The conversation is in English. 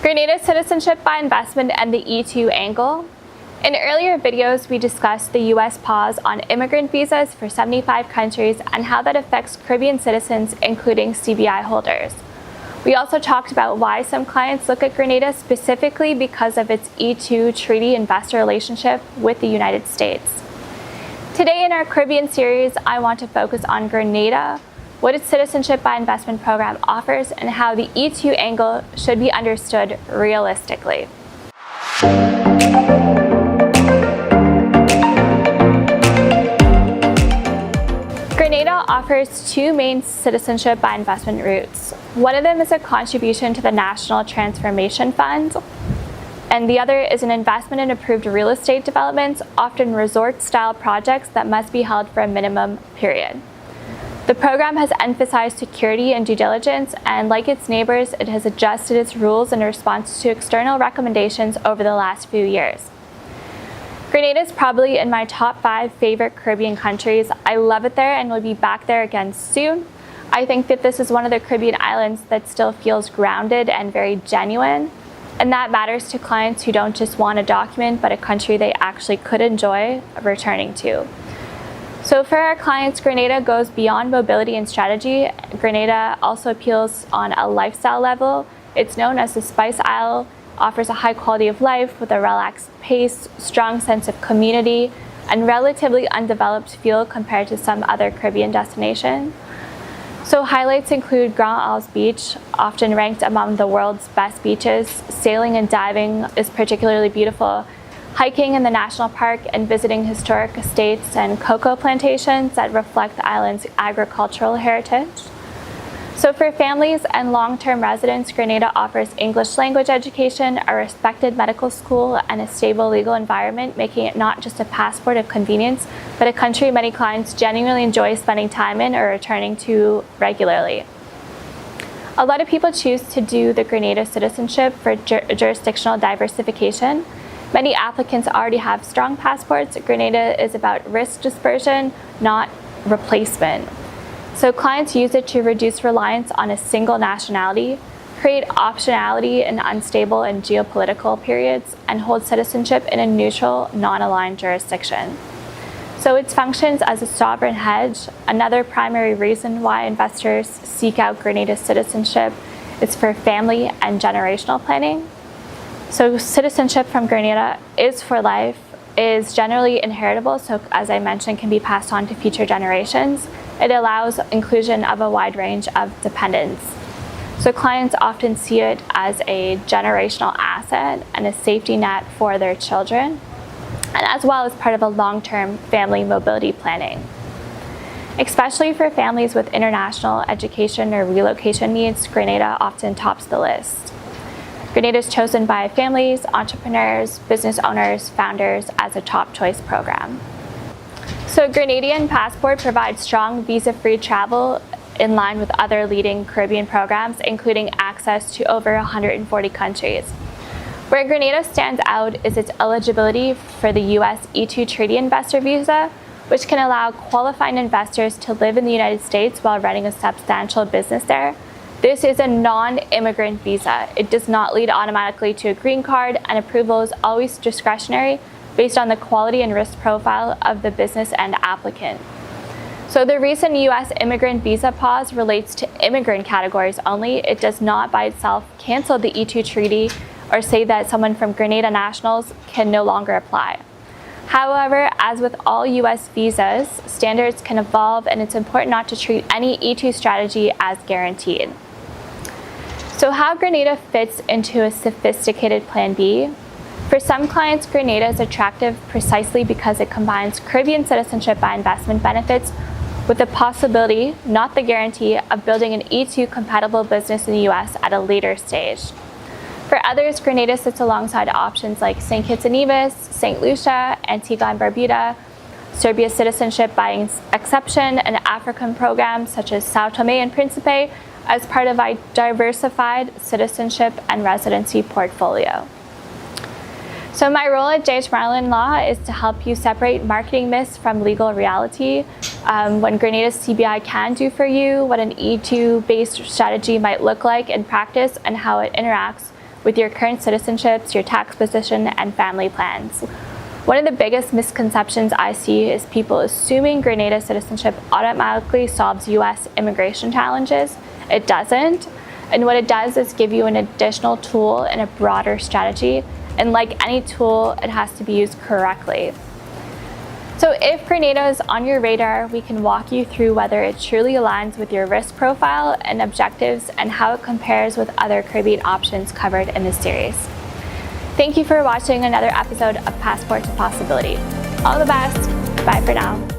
Grenada's citizenship by investment and the E2 angle. In earlier videos, we discussed the U.S. pause on immigrant visas for 75 countries and how that affects Caribbean citizens, including CBI holders. We also talked about why some clients look at Grenada specifically because of its E2 treaty investor relationship with the United States. Today in our Caribbean series, I want to focus on Grenada, what its citizenship by investment program offers, and how the E2 angle should be understood realistically. Grenada offers two main citizenship by investment routes. One of them is a contribution to the National Transformation Fund, and the other is an investment in approved real estate developments, often resort-style projects that must be held for a minimum period. The program has emphasized security and due diligence, and like its neighbors, it has adjusted its rules in response to external recommendations over the last few years. Grenada is probably in my top 5 favorite Caribbean countries. I love it there and will be back there again soon. I think that this is one of the Caribbean islands that still feels grounded and very genuine, and that matters to clients who don't just want a document, but a country they actually could enjoy returning to. So for our clients, Grenada goes beyond mobility and strategy. Grenada also appeals on a lifestyle level. It's known as the Spice Isle, offers a high quality of life with a relaxed pace, strong sense of community, and relatively undeveloped feel compared to some other Caribbean destinations. So highlights include Grand Isles Beach, often ranked among the world's best beaches. Sailing and diving is particularly beautiful. Hiking in the national park and visiting historic estates and cocoa plantations that reflect the island's agricultural heritage. So for families and long-term residents, Grenada offers English language education, a respected medical school, and a stable legal environment, making it not just a passport of convenience, but a country many clients genuinely enjoy spending time in or returning to regularly. A lot of people choose to do the Grenada citizenship for jurisdictional diversification. Many applicants already have strong passports. Grenada is about risk dispersion, not replacement. So clients use it to reduce reliance on a single nationality, create optionality in unstable and geopolitical periods, and hold citizenship in a neutral, non-aligned jurisdiction. So it functions as a sovereign hedge. Another primary reason why investors seek out Grenada citizenship is for family and generational planning. So citizenship from Grenada is for life, is generally inheritable, so as I mentioned, can be passed on to future generations. It allows inclusion of a wide range of dependents. So clients often see it as a generational asset and a safety net for their children, and as well as part of a long-term family mobility planning. Especially for families with international education or relocation needs, Grenada often tops the list. Grenada is chosen by families, entrepreneurs, business owners, founders as a top choice program. So Grenadian Passport provides strong visa-free travel in line with other leading Caribbean programs, including access to over 140 countries. Where Grenada stands out is its eligibility for the U.S. E2 treaty investor visa, which can allow qualifying investors to live in the United States while running a substantial business there. This is a non-immigrant visa. It does not lead automatically to a green card, and approval is always discretionary based on the quality and risk profile of the business and applicant. So the recent U.S. immigrant visa pause relates to immigrant categories only. It does not by itself cancel the E2 treaty or say that someone from Grenada nationals can no longer apply. However, as with all U.S. visas, standards can evolve, and it's important not to treat any E2 strategy as guaranteed. So how Grenada fits into a sophisticated Plan B? For some clients, Grenada is attractive precisely because it combines Caribbean citizenship by investment benefits with the possibility, not the guarantee, of building an E2 compatible business in the US at a later stage. For others, Grenada sits alongside options like St. Kitts and Nevis, St. Lucia, Antigua and Barbuda, Serbia's citizenship by exception, and African programs such as Sao Tome and Principe as part of a diversified citizenship and residency portfolio. So my role at JH Marlin Law is to help you separate marketing myths from legal reality, what Grenada's CBI can do for you, what an E2-based strategy might look like in practice, and how it interacts with your current citizenships, your tax position, and family plans. One of the biggest misconceptions I see is people assuming Grenada citizenship automatically solves US immigration challenges. It doesn't. And what it does is give you an additional tool and a broader strategy. And like any tool, it has to be used correctly. So if Grenada is on your radar, we can walk you through whether it truly aligns with your risk profile and objectives and how it compares with other Caribbean options covered in this series. Thank you for watching another episode of Passport to Possibility. All the best. Bye for now.